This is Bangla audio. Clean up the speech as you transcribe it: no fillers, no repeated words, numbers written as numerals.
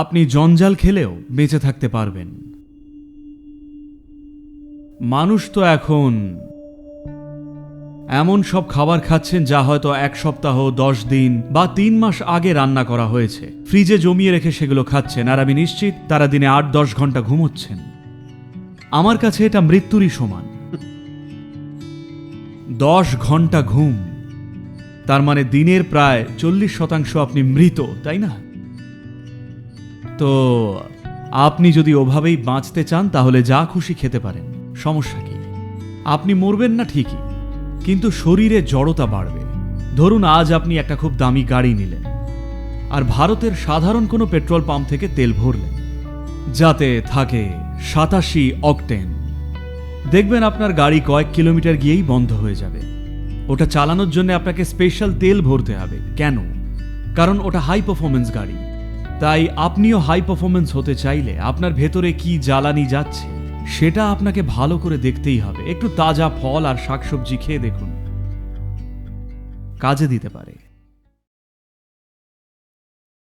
আপনি জঞ্জাল খেলেও বেঁচে থাকতে পারবেন। মানুষ তো এখন এমন সব খাবার খাচ্ছেন যা হয়তো 1 সপ্তাহ, 10 দিন বা 3 মাস আগে রান্না করা হয়েছে, ফ্রিজে জমিয়ে রেখে সেগুলো খাচ্ছেন, আর আমি নিশ্চিত তারা দিনে 8-10 ঘন্টা ঘুমোচ্ছেন। আমার কাছে এটা মৃত্যুরই সমান। 10 ঘন্টা ঘুম, তার মানে দিনের প্রায় 40% আপনি মৃত, তাই না? তো আপনি যদি ওভাবেই বাঁচতে চান তাহলে যা খুশি খেতে পারেন, সমস্যা কি? আপনি মরবেন না ঠিকই, কিন্তু শরীরে জড়তা বাড়বে। ধরুন আজ আপনি একটা খুব দামি গাড়ি নিলেন আর ভারতের সাধারণ কোনো পেট্রোল পাম্প থেকে তেল ভরলেন, যাতে থাকে 87 অকটেন। দেখবেন আপনার গাড়ি কয়েক কিলোমিটার গিয়েই বন্ধ হয়ে যাবে। ওটা চালানোর জন্য আপনাকে স্পেশাল তেল ভরতে হবে। কেন? কারণ ওটা হাই পারফরমেন্স গাড়ি। তাই আপনিও হাই পারফরমেন্স হতে চাইলে আপনার ভেতরে কি জ্বালানি যাচ্ছে সেটা আপনাকে ভালো করে দেখতেই হবে। একটু তাজা ফল আর শাকসবজি খেয়ে দেখুন, কাজে দিতে পারে।